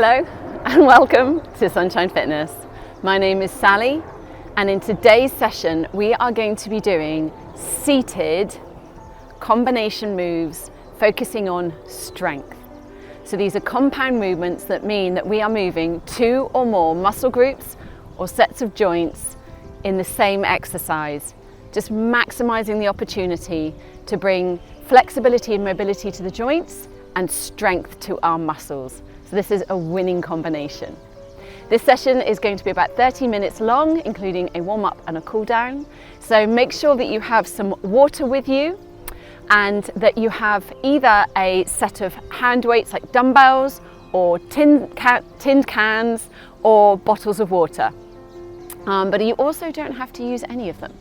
Hello and welcome to Sunshine Fitness. My name is Sally, and in today's session we are going to be doing seated combination moves focusing on strength. So these are compound movements that mean that we are moving two or more muscle groups or sets of joints in the same exercise, just maximizing the opportunity to bring flexibility and mobility to the joints and strength to our muscles. So this is a winning combination. This session is going to be about 30 minutes long, including a warm-up and a cool-down. So make sure that you have some water with you and that you have either a set of hand weights like dumbbells or tinned cans or bottles of water. But you also don't have to use any of them.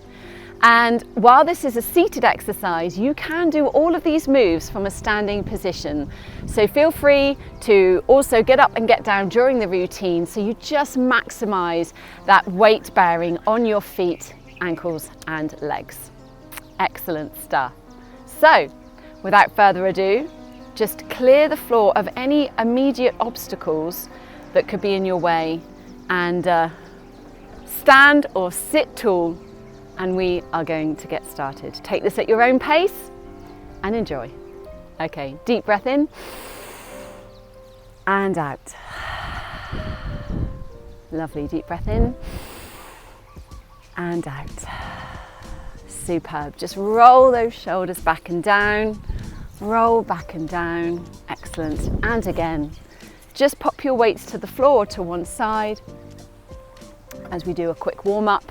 And while this is a seated exercise, you can do all of these moves from a standing position. So feel free to also get up and get down during the routine, so you just maximize that weight bearing on your feet, ankles and legs. Excellent stuff. So without further ado, just clear the floor of any immediate obstacles that could be in your way and stand or sit tall, and we are going to get started. Take this at your own pace and enjoy. Okay, deep breath in and out. Lovely, deep breath in and out. Superb. Just roll those shoulders back and down. Roll back and down. Excellent. And again, just pop your weights to the floor to one side as we do a quick warm up,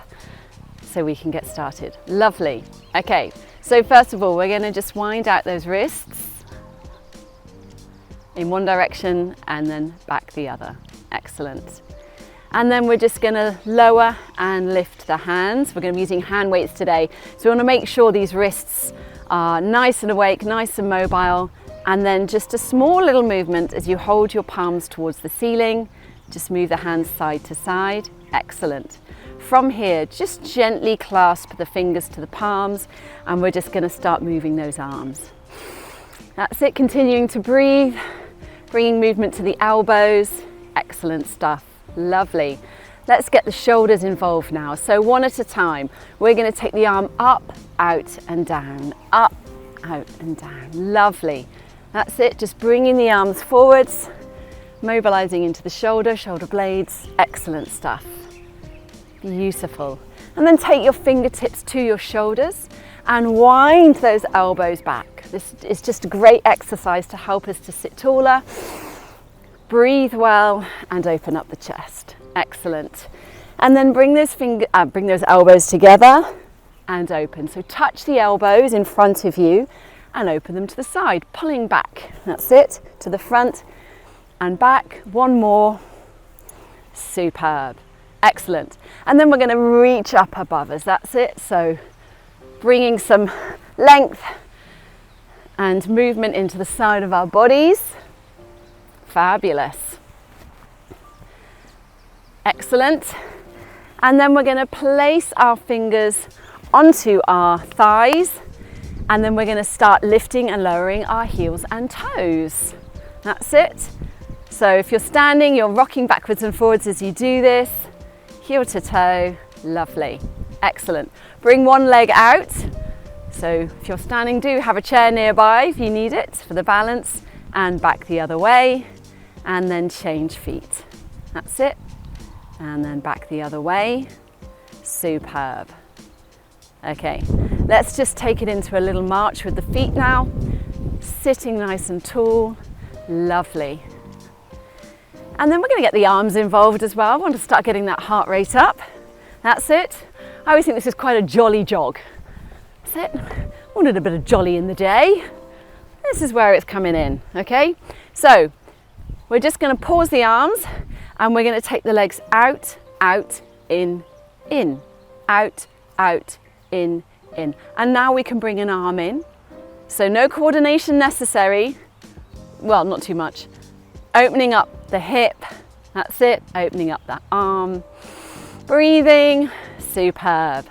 so we can get started. Lovely. Okay, so first of all, we're going to just wind out those wrists in one direction and then back the other. Excellent. And then we're just going to lower and lift the hands. We're going to be using hand weights today. So we want to make sure these wrists are nice and awake, nice and mobile. And then just a small little movement as you hold your palms towards the ceiling. Just move the hands side to side. Excellent. From here, just gently clasp the fingers to the palms, and we're just going to start moving those arms. That's it, continuing to breathe, bringing movement to the elbows. Excellent stuff, lovely. Let's get the shoulders involved now. So one at a time, we're going to take the arm up, out and down, up, out and down. Lovely. That's it, just bringing the arms forwards, mobilizing into the shoulder blades. Excellent stuff. Beautiful. And then take your fingertips to your shoulders and wind those elbows back. This is just a great exercise to help us to sit taller, breathe well and open up the chest. Excellent. And then bring those elbows together and open. So touch the elbows in front of you and open them to the side, pulling back. That's it, to the front and back. One more. Superb. Excellent. And then we're going to reach up above us. That's it. So bringing some length and movement into the side of our bodies. Fabulous. Excellent. And then we're going to place our fingers onto our thighs, and then we're going to start lifting and lowering our heels and toes. That's it. So if you're standing, you're rocking backwards and forwards as you do this. Heel to toe, lovely, excellent. Bring one leg out. So if you're standing, do have a chair nearby if you need it for the balance, and back the other way, and then change feet. That's it. And then back the other way. Superb. Okay, let's just take it into a little march with the feet now. Sitting nice and tall, lovely. And then we're going to get the arms involved as well. I want to start getting that heart rate up. That's it. I always think this is quite a jolly jog. That's it. Wanted a bit of jolly in the day. This is where it's coming in, okay? So we're just going to pause the arms and we're going to take the legs out, out, in, out, out, in. And now we can bring an arm in. So no coordination necessary. Well, not too much. Opening up the hip, that's it, opening up that arm, breathing, superb,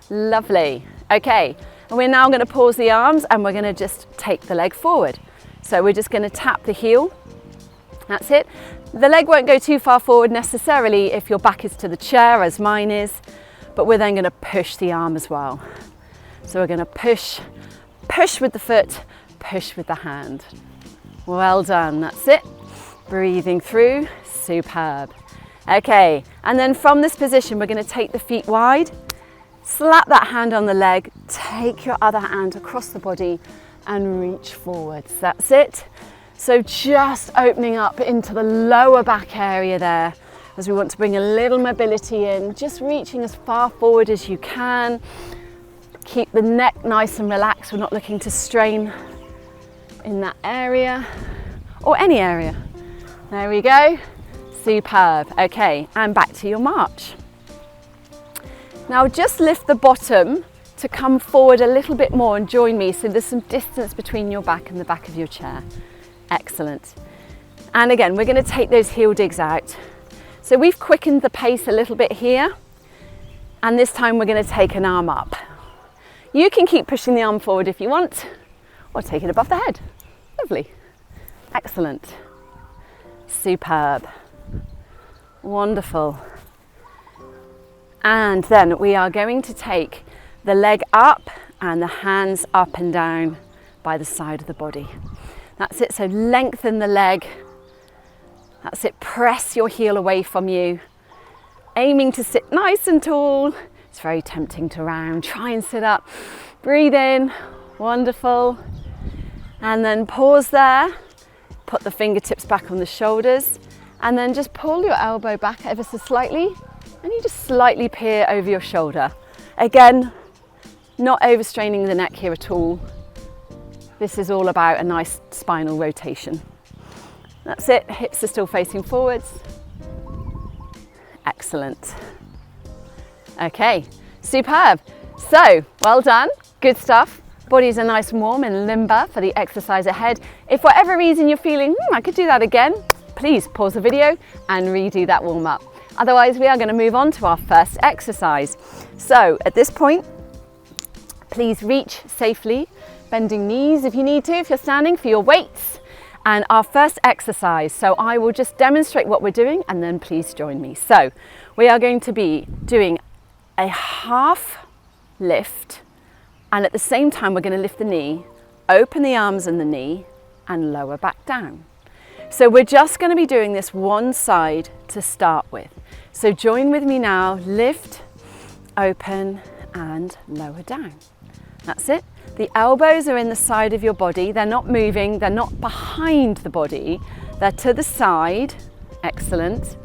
lovely. Okay, and we're now going to pause the arms and we're going to just take the leg forward. So we're just going to tap the heel That's it. The leg won't go too far forward necessarily if your back is to the chair, as mine is, but we're then going to push the arm as well. So we're going to push with the foot, push with the hand. Well done, that's it. Breathing through, superb. Okay, and then from this position, we're going to take the feet wide, slap that hand on the leg, take your other hand across the body and reach forwards. That's it. So just opening up into the lower back area there, as we want to bring a little mobility in, just reaching as far forward as you can. Keep the neck nice and relaxed. We're not looking to strain in that area or any area. There we go. Superb. Okay, and back to your march. Now just lift the bottom to come forward a little bit more and join me, so there's some distance between your back and the back of your chair. Excellent. And again, we're going to take those heel digs out. So we've quickened the pace a little bit here, and this time we're going to take an arm up. You can keep pushing the arm forward if you want, or take it above the head. Lovely. Excellent. Superb. Wonderful. And then we are going to take the leg up and the hands up and down by the side of the body. That's it, so lengthen the leg. That's it, press your heel away from you. Aiming to sit nice and tall. It's very tempting to round. Try and sit up. Breathe in, wonderful. And then pause there. Put the fingertips back on the shoulders. And then just pull your elbow back ever so slightly. And you just slightly peer over your shoulder. Again, not overstraining the neck here at all. This is all about a nice spinal rotation. That's it, hips are still facing forwards. Excellent. Okay, superb. So, well done, good stuff. Bodies are nice and warm and limber for the exercise ahead. If for whatever reason you're feeling, I could do that again, please pause the video and redo that warm up. Otherwise, we are going to move on to our first exercise. So, at this point, please reach safely, bending knees if you need to, if you're standing, for your weights. And our first exercise, so I will just demonstrate what we're doing and then please join me. So we are going to be doing a half lift, and at the same time we're going to lift the knee, open the arms and the knee and lower back down. So we're just going to be doing this one side to start with. So join with me now, lift, open and lower down. That's it. The elbows are in the side of your body. They're not moving. They're not behind the body. They're to the side. Excellent.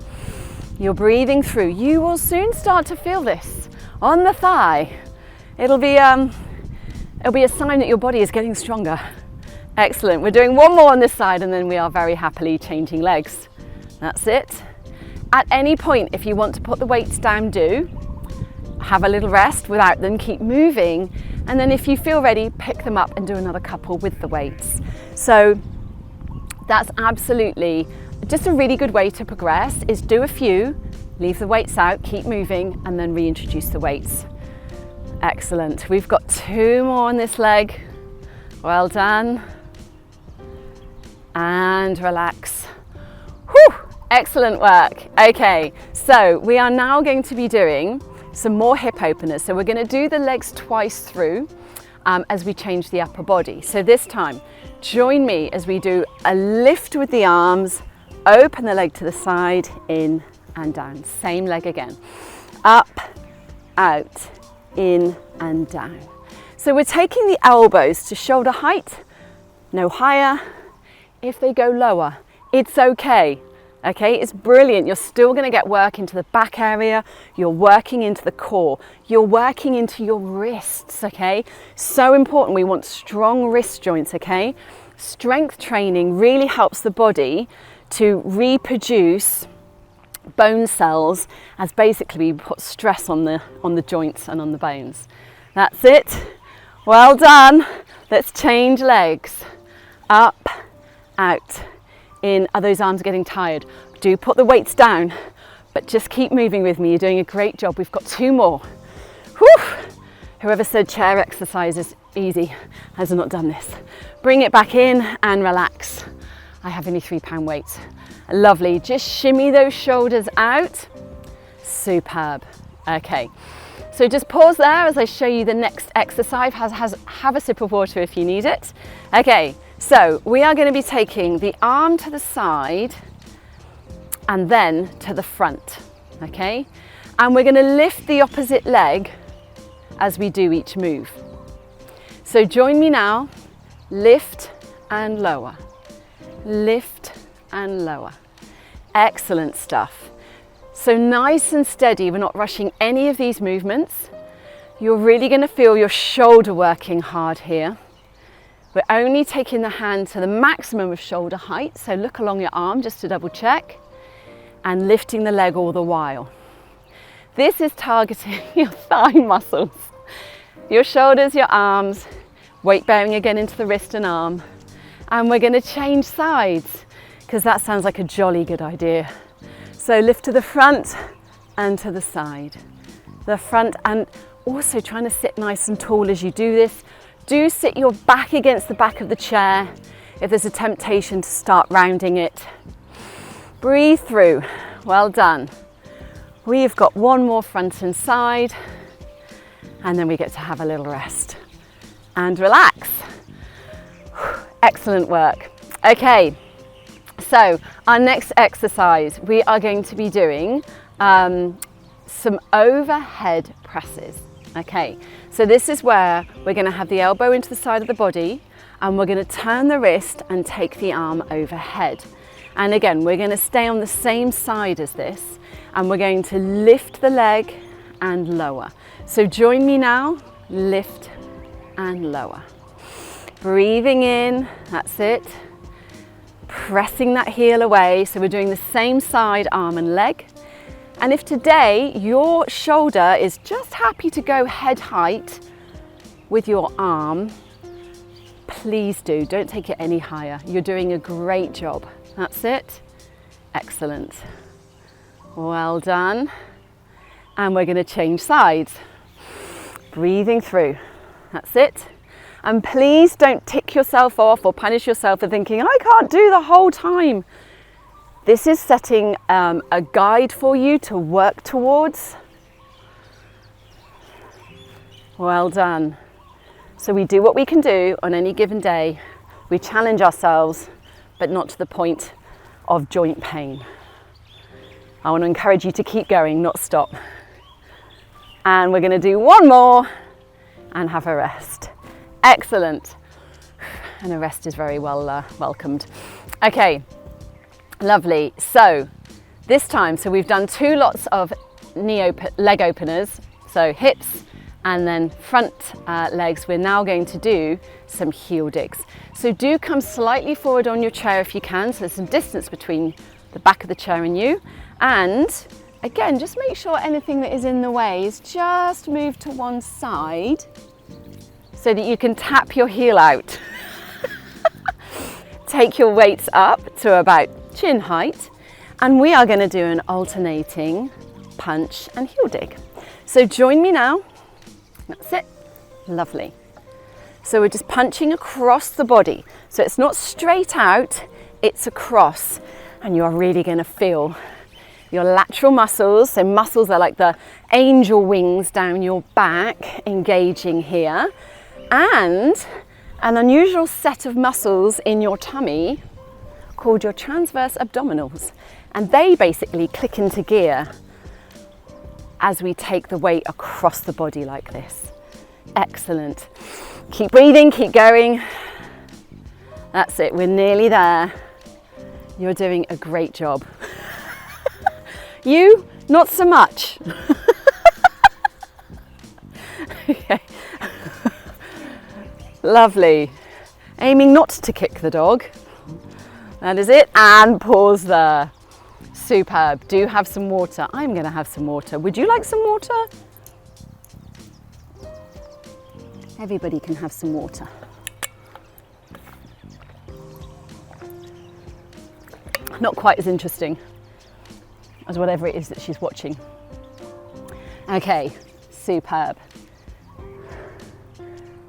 You're breathing through. You will soon start to feel this on the thigh. It'll be a sign that your body is getting stronger. Excellent. We're doing one more on this side and then we are very happily changing legs. That's it. At any point, if you want to put the weights down, do. Have a little rest without them, keep moving. And then if you feel ready, pick them up and do another couple with the weights. So that's absolutely just a really good way to progress, is do a few, leave the weights out, keep moving, and then reintroduce the weights. Excellent. We've got 2 more on this leg. Well done. And relax. Whew, excellent work. Okay, so we are now going to be doing some more hip openers. So we're going to do the legs twice through as we change the upper body. So this time, join me as we do a lift with the arms, open the leg to the side, in and down. Same leg again. Up, out, in and down. So we're taking the elbows to shoulder height, no higher. If they go lower, it's okay. Okay, it's brilliant. You're still going to get work into the back area. You're working into the core. You're working into your wrists, okay? So important. We want strong wrist joints, okay? Strength training really helps the body to reproduce bone cells, as basically we put stress on the joints and on the bones. That's it. Well done. Let's change legs. Up, out. In. Are those arms getting tired? Do put the weights down, but just keep moving with me. You're doing a great job. We've got 2 more. Whew. Whoever said chair exercise is easy has not done this. Bring it back in and relax. I have only 3-pound weights. Lovely, just shimmy those shoulders out. Superb. Okay, so just pause there as I show you the next exercise. Have a sip of water if you need it. Okay, so we are going to be taking the arm to the side and then to the front, okay? And we're going to lift the opposite leg as we do each move. So join me now, lift and lower, lift and lower. Excellent stuff. So nice and steady, we're not rushing any of these movements. You're really going to feel your shoulder working hard here. We're only taking the hand to the maximum of shoulder height, so look along your arm just to double check, and lifting the leg all the while. This is targeting your thigh muscles, your shoulders, your arms, weight bearing again into the wrist and arm. And we're going to change sides because that sounds like a jolly good idea. So lift to the front and to the side. The front, and also trying to sit nice and tall as you do this. Do sit your back against the back of the chair if there's a temptation to start rounding it. Breathe through. Well done. We've got one more front and side, and then we get to have a little rest and relax. Excellent work. Okay, so our next exercise, we are going to be doing some overhead presses. Okay, so this is where we're going to have the elbow into the side of the body, and we're going to turn the wrist and take the arm overhead. And again, we're going to stay on the same side as this, and we're going to lift the leg and lower. So join me now, lift and lower. Breathing in, that's it. Pressing that heel away. So we're doing the same side, arm and leg. And if today your shoulder is just happy to go head height with your arm, please do, don't take it any higher. You're doing a great job. That's it. Excellent. Well done. And we're going to change sides. Breathing through. That's it. And please don't tick yourself off or punish yourself for thinking, I can't do the whole time. This is setting a guide for you to work towards. Well done. So we do what we can do on any given day. We challenge ourselves, but not to the point of joint pain. I want to encourage you to keep going, not stop. And we're going to do one more and have a rest. Excellent. And a rest is very well welcomed. Okay, lovely. So this time, so we've done 2 lots of leg openers, so hips and then front legs. We're now going to do some heel digs. So do come slightly forward on your chair if you can, so there's some distance between the back of the chair and you. And again, just make sure anything that is in the way is just moved to one side so that you can tap your heel out. Take your weights up to about chin height, and we are going to do an alternating punch and heel dig. So join me now. That's it. Lovely. So we're just punching across the body. So it's not straight out, it's across. And you're really going to feel your lateral muscles. So muscles are like the angel wings down your back, engaging here. And an unusual set of muscles in your tummy called your transverse abdominals. And they basically click into gear as we take the weight across the body like this. Excellent. Keep breathing, keep going. That's it, we're nearly there. You're doing a great job. You, not so much. Okay. Lovely. Aiming not to kick the dog. That is it, and pause there. Superb. Do have some water. I'm going to have some water. Would you like some water? Everybody can have some water. Not quite as interesting as whatever it is that she's watching. Okay, superb.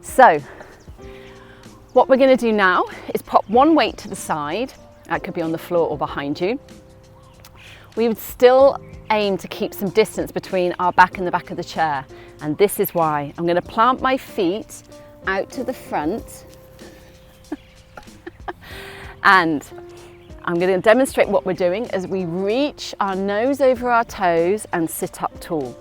So, what we're going to do now is pop one weight to the side, That could be on the floor or behind you. We would still aim to keep some distance between our back and the back of the chair. And this is why I'm going to plant my feet out to the front. And I'm going to demonstrate what we're doing as we reach our nose over our toes and sit up tall.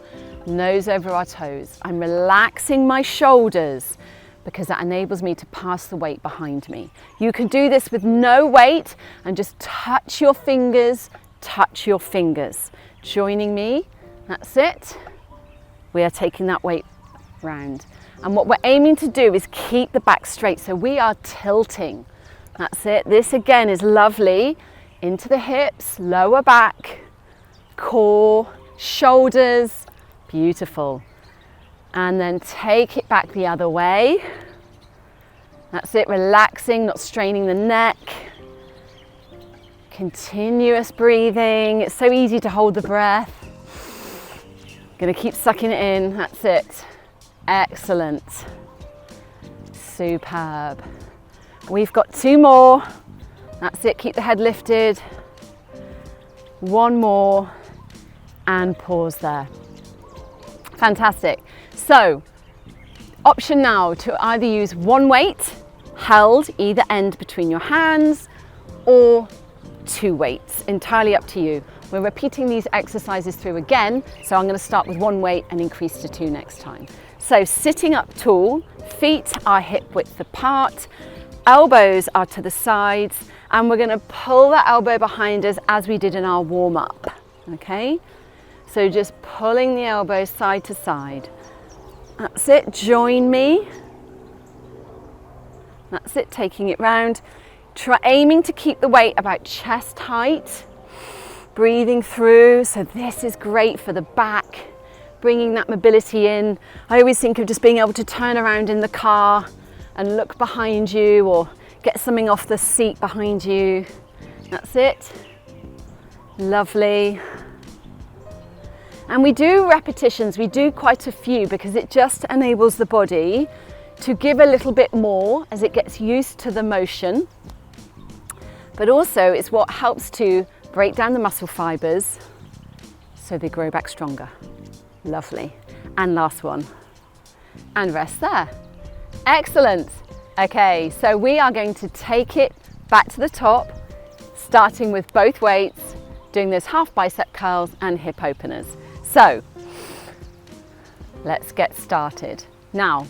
Nose over our toes. I'm relaxing my shoulders because that enables me to pass the weight behind me. You can do this with no weight and just touch your fingers, joining me. That's it. We are taking that weight round. And what we're aiming to do is keep the back straight. So we are tilting. That's it. This again is lovely. Into the hips, lower back, core, shoulders. Beautiful. And then take it back the other way. That's it, relaxing, not straining the neck. Continuous breathing. It's so easy to hold the breath. Gonna keep sucking it in, that's it. Excellent. Superb. We've got 2 more. That's it, keep the head lifted. 1 more, and pause there. Fantastic. So, option now to either use 1 weight held either end between your hands or 2 weights, entirely up to you. We're repeating these exercises through again, so I'm going to start with 1 weight and increase to 2 next time. So sitting up tall, feet are hip width apart, elbows are to the sides, and we're going to pull that elbow behind us as we did in our warm-up. Okay? So just pulling the elbows side to side. That's it, join me. That's it, taking it round. Aiming to keep the weight about chest height. Breathing through, so this is great for the back. Bringing that mobility in. I always think of just being able to turn around in the car and look behind you or get something off the seat behind you. That's it. Lovely. And we do repetitions, we do quite a few because it just enables the body to give a little bit more as it gets used to the motion. But also it's what helps to break down the muscle fibers so they grow back stronger. Lovely. And last one. And rest there. Excellent. Okay, so we are going to take it back to the top, starting with both weights, doing those half bicep curls and hip openers. So, let's get started. Now,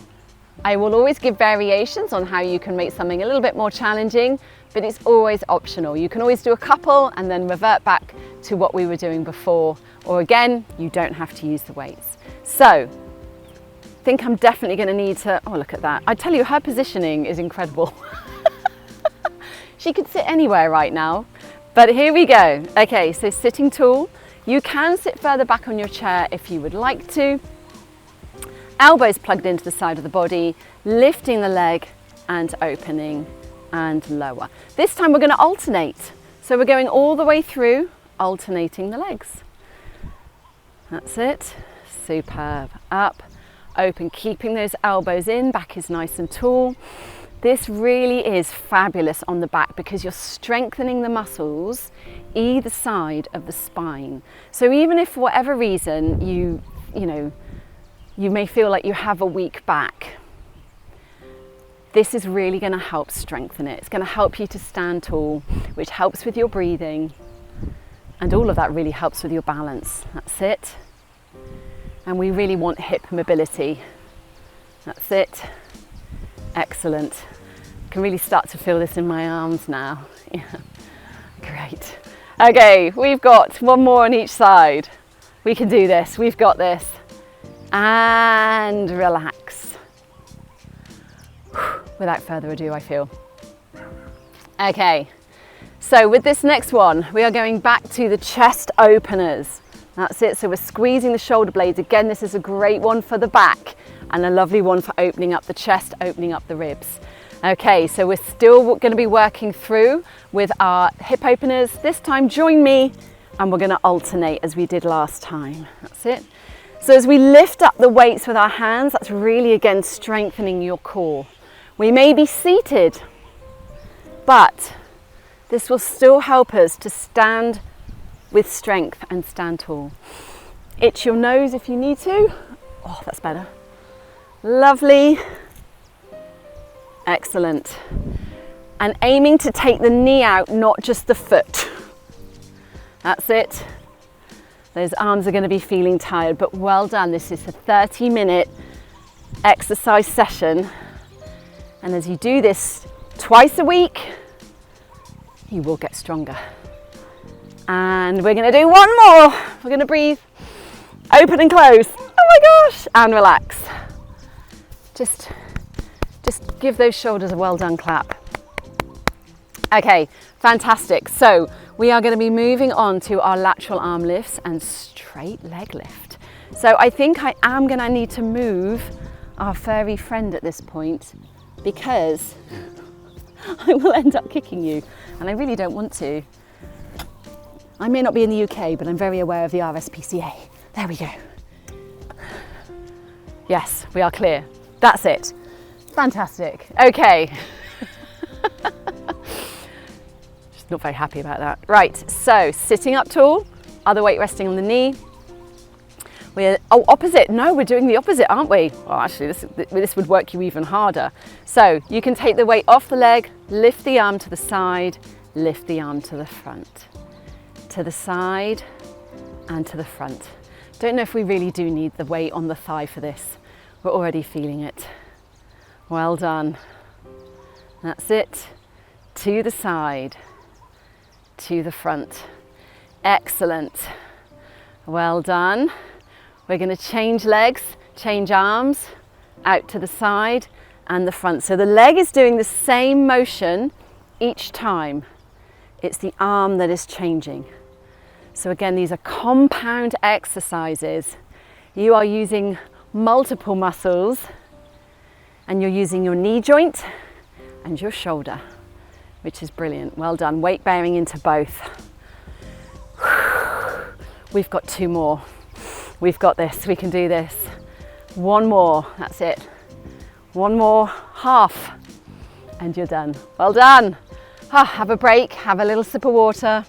I will always give variations on how you can make something a little bit more challenging, but it's always optional. You can always do a couple and then revert back to what we were doing before, or again, you don't have to use the weights. So, I think I'm definitely going to need to, oh look at that. I tell you, her positioning is incredible. She could sit anywhere right now, but here we go. Okay, so sitting tall. You can sit further back on your chair if you would like to. Elbows plugged into the side of the body, lifting the leg and opening and lower. This time we're going to alternate. So we're going all the way through, alternating the legs. That's it. Superb. Up, open, keeping those elbows in, back is nice and tall. This really is fabulous on the back because you're strengthening the muscles either side of the spine. So even if for whatever reason you may feel like you have a weak back, this is really going to help strengthen it. It's going to help you to stand tall, which helps with your breathing, and all of that really helps with your balance. That's it. And we really want hip mobility. That's it. Excellent. I can really start to feel this in my arms now. Yeah. Great. Okay, we've got 1 more on each side. We can do this. We've got this. And relax. Without further ado, I feel. Okay, so with this next one, we are going back to the chest openers. That's it, so we're squeezing the shoulder blades. Again, this is a great one for the back and a lovely one for opening up the chest, opening up the ribs. Okay, so we're still going to be working through with our hip openers. This time, join me, and we're going to alternate as we did last time. That's it. So as we lift up the weights with our hands, that's really, again, strengthening your core. We may be seated, but This will still help us to stand with strength and stand tall. Itch your nose if you need to. Oh, that's better. Lovely. Excellent. And aiming to take the knee out, not just the foot. That's it. Those arms are going to be feeling tired, but well done. This is a 30-minute exercise session. And as you do this twice a week, you will get stronger. And we're going to do one more. We're going to breathe, open and close. Oh my gosh, and relax. Just give those shoulders a well done clap. Okay, fantastic. So we are going to be moving on to our lateral arm lifts and straight leg lift. So I think I am going to need to move our furry friend at this point because I will end up kicking you and I really don't want to. I may not be in the UK, but I'm very aware of the RSPCA. There we go. Yes, we are clear. That's it. Fantastic. Okay. Just not very happy about that. Right, so sitting up tall, other weight resting on the knee. We're, oh, opposite. No, we're doing the opposite, aren't we? Well, actually, this would work you even harder. So you can take the weight off the leg, lift the arm to the side, lift the arm to the front. To the side and to the front. Don't know if we really do need the weight on the thigh for this. We're already feeling it. Well done. That's it. To the side, to the front. Excellent. Well done. We're going to change legs, change arms, out to the side and the front. So the leg is doing the same motion each time. It's the arm that is changing. So again, these are compound exercises. You are using multiple muscles and you're using your knee joint and your shoulder, which is brilliant. Well done. Weight bearing into both. We've got 2 more. We've got this. We can do this. 1 more. That's it. 1 more. Half. And you're done. Well done. Have a break. Have a little sip of water.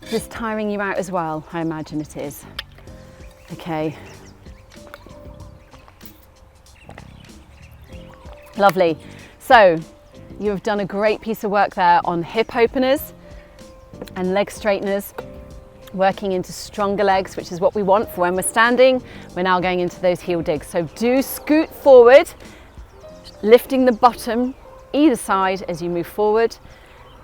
Is this tiring you out as well? I imagine it is. Okay. Lovely. So you have done a great piece of work there on hip openers and leg straighteners, working into stronger legs, which is what we want for when we're standing. We're now going into those heel digs. So do scoot forward, lifting the bottom either side as you move forward,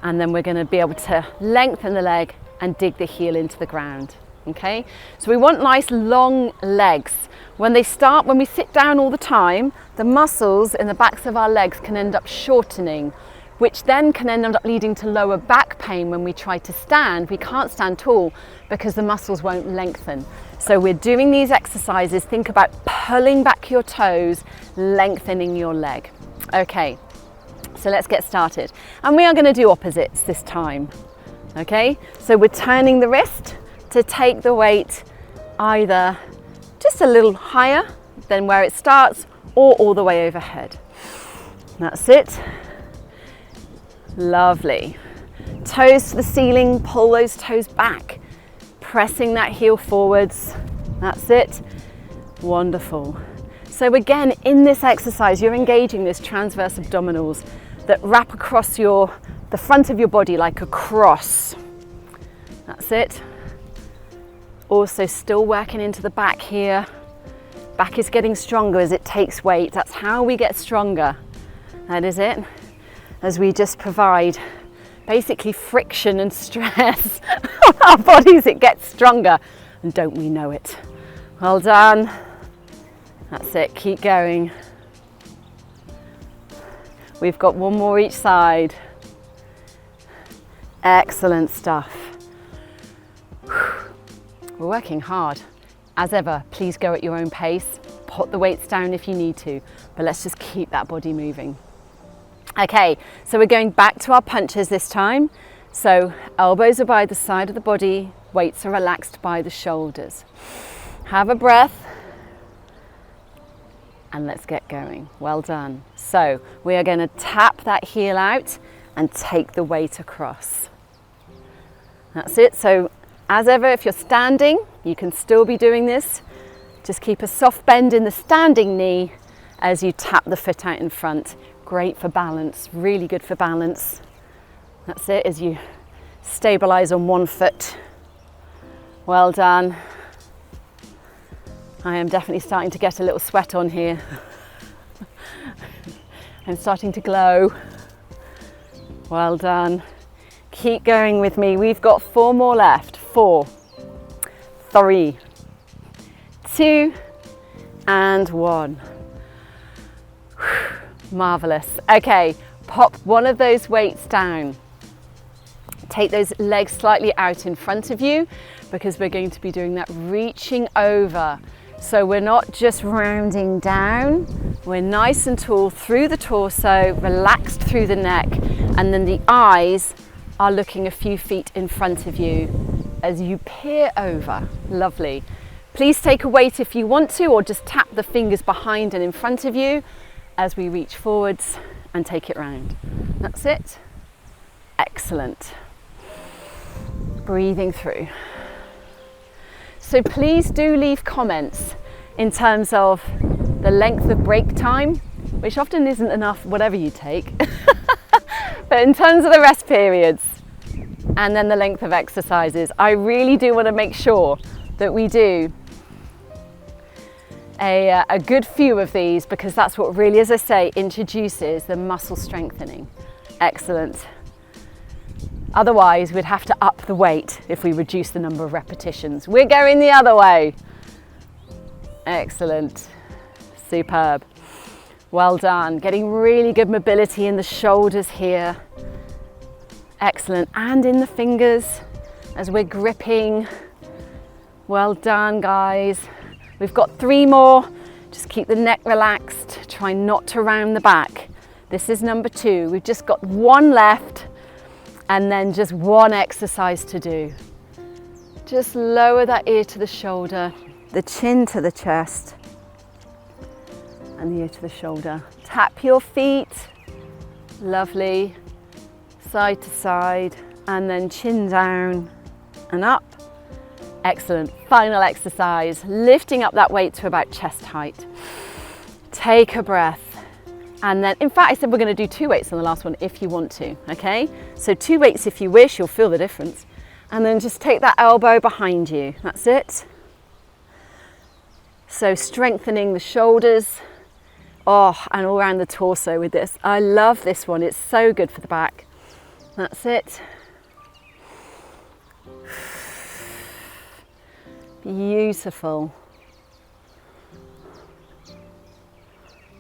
and then we're going to be able to lengthen the leg and dig the heel into the ground. Okay, so we want nice long legs. When we sit down all the time, the muscles in the backs of our legs can end up shortening, which then can end up leading to lower back pain when we try to stand. We can't stand tall because the muscles won't lengthen. So we're doing these exercises. Think about pulling back your toes, lengthening your leg. Okay, so let's get started. And we are going to do opposites this time. Okay, so we're turning the wrist to take the weight either just a little higher than where it starts or all the way overhead. That's it. Lovely. Toes to the ceiling, pull those toes back, pressing that heel forwards. That's it. Wonderful. So again, in this exercise, you're engaging this transverse abdominals that wrap across the front of your body like a cross. That's it. Also still working into the back here. Back is getting stronger as it takes weight. That's how we get stronger. That is it. As we just provide basically friction and stress on our bodies, it gets stronger. And don't we know it? Well done. That's it. Keep going. We've got 1 more each side. Excellent stuff. We're working hard. As ever, please go at your own pace. Put the weights down if you need to, but let's just keep that body moving. Okay, so we're going back to our punches this time. So elbows are by the side of the body, weights are relaxed by the shoulders. Have a breath and let's get going. Well done. So we are going to tap that heel out and take the weight across. That's it. So as ever, if you're standing, you can still be doing this. Just keep a soft bend in the standing knee as you tap the foot out in front. Great for balance, really good for balance. That's it, as you stabilize on one foot. Well done. I am definitely starting to get a little sweat on here. I'm starting to glow. Well done. Keep going with me. We've got 4 more left. 4, 3, 2, and 1. Marvelous. Okay, pop one of those weights down. Take those legs slightly out in front of you because we're going to be doing that reaching over. So we're not just rounding down, we're nice and tall through the torso, relaxed through the neck, and then the eyes are looking a few feet in front of you as you peer over. Lovely. Please take a weight if you want to, or just tap the fingers behind and in front of you as we reach forwards and take it round. That's it. Excellent. Breathing through. So please do leave comments in terms of the length of break time, which often isn't enough whatever you take, but in terms of the rest periods and then the length of exercises, I really do want to make sure that we do a good few of these, because that's what really, as I say, introduces the muscle strengthening. Excellent. Otherwise, we'd have to up the weight if we reduce the number of repetitions. We're going the other way. Excellent. Superb. Well done. Getting really good mobility in the shoulders here. Excellent. And in the fingers as we're gripping. Well done, guys. We've got 3 more. Just keep the neck relaxed. Try not to round the back. This is number 2. We've just got 1 left. And then just 1 exercise to do. Just lower that ear to the shoulder, the chin to the chest, and the ear to the shoulder. Tap your feet. Lovely. Side to side, and then chin down and up. Excellent. Final exercise, lifting up that weight to about chest height. Take a breath. And then, in fact, I said we're going to do 2 weights on the last one if you want to, okay? So 2 weights if you wish, you'll feel the difference. And then just take that elbow behind you, that's it. So strengthening the shoulders, and all around the torso with this. I love this one, it's so good for the back. That's it. Beautiful.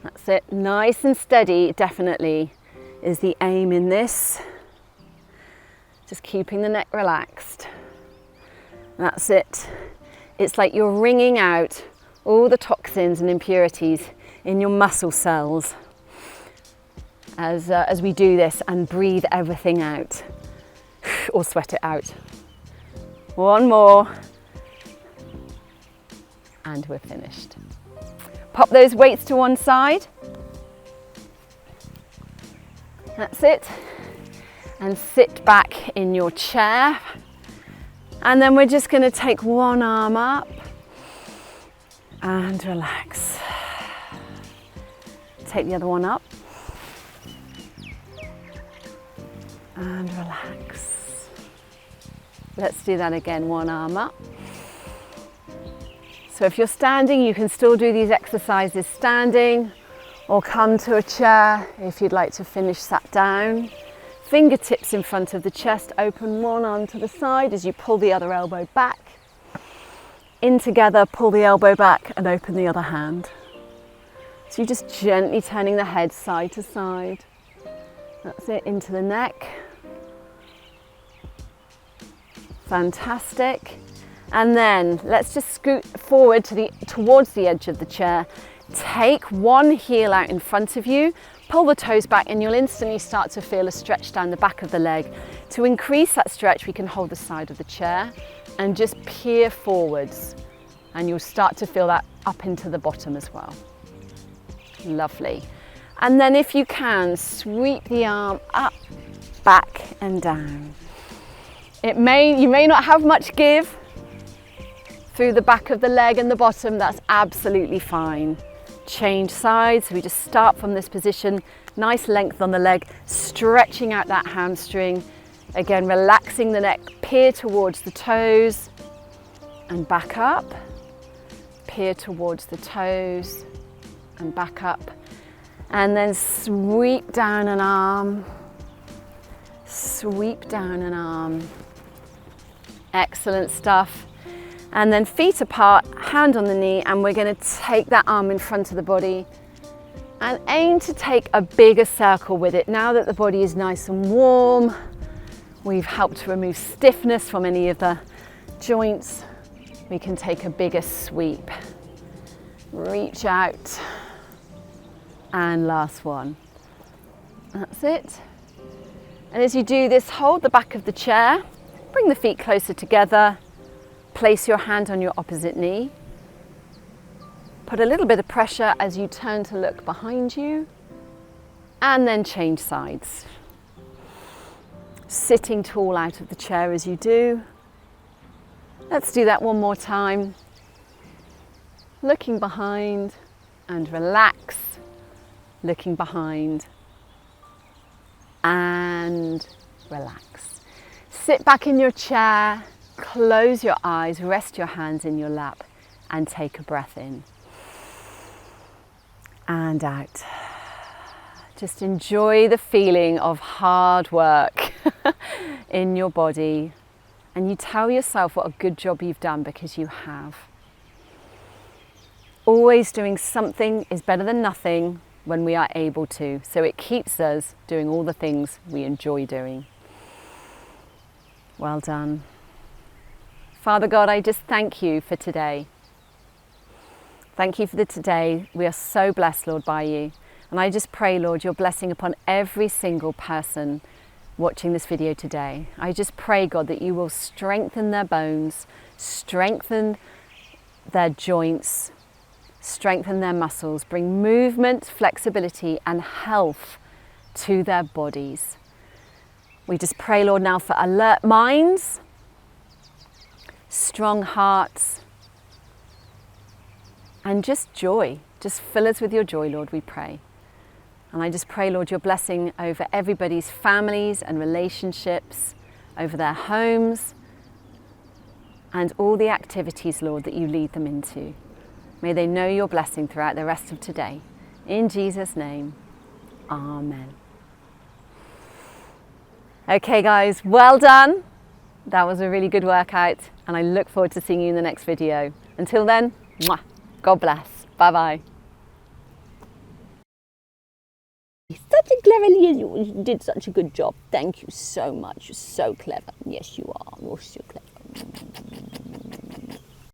That's it, nice and steady, definitely, is the aim in this. Just keeping the neck relaxed. That's it. It's like you're wringing out all the toxins and impurities in your muscle cells as we do this and breathe everything out, or sweat it out. 1 more, and we're finished. Pop those weights to one side. That's it. And sit back in your chair. And then we're just going to take 1 arm up and relax. Take the other one up and relax. Let's do that again. 1 arm up. So if you're standing, you can still do these exercises standing, or come to a chair if you'd like to finish sat down. Fingertips in front of the chest, open 1 arm to the side as you pull the other elbow back. In together, pull the elbow back and open the other hand. So you're just gently turning the head side to side. That's it, into the neck. Fantastic. And then let's just scoot forward towards the edge of the chair. Take 1 heel out in front of you, pull the toes back, and you'll instantly start to feel a stretch down the back of the leg. To increase that stretch, we can hold the side of the chair and just peer forwards, and you'll start to feel that up into the bottom as well. Lovely. And then if you can, sweep the arm up, back and down. You may not have much give through the back of the leg and the bottom, that's absolutely fine. Change sides, so we just start from this position, nice length on the leg, stretching out that hamstring. Again, relaxing the neck, peer towards the toes and back up. Peer towards the toes and back up. And then sweep down an arm, sweep down an arm. Excellent stuff. And then feet apart, hand on the knee, and we're going to take that arm in front of the body and aim to take a bigger circle with it. Now that the body is nice and warm, we've helped to remove stiffness from any of the joints, we can take a bigger sweep. Reach out. And last one. That's it. And as you do this, hold the back of the chair, bring the feet closer together, place your hand on your opposite knee. Put a little bit of pressure as you turn to look behind you, and then change sides. Sitting tall out of the chair as you do. Let's do that one more time. Looking behind and relax. Looking behind and relax. Sit back in your chair, close your eyes, rest your hands in your lap and take a breath in and out. Just enjoy the feeling of hard work in your body, and you tell yourself what a good job you've done, because you have. Always doing something is better than nothing when we are able to, so it keeps us doing all the things we enjoy doing. Well done. Father God, I just thank you for today. Thank you for today. We are so blessed, Lord, by you. And I just pray, Lord, your blessing upon every single person watching this video today. I just pray, God, that you will strengthen their bones, strengthen their joints, strengthen their muscles, bring movement, flexibility and health to their bodies. We just pray, Lord, now for alert minds, strong hearts, and just joy. Just fill us with your joy, Lord, we pray. And I just pray, Lord, your blessing over everybody's families and relationships, over their homes, and all the activities, Lord, that you lead them into. May they know your blessing throughout the rest of today. In Jesus' name, amen. Okay, guys, well done. That was a really good workout, and I look forward to seeing you in the next video. Until then, mwah, God bless. Bye-bye. Such a clever, you did such a good job. Thank you so much. You're so clever. Yes, you are. You're so clever.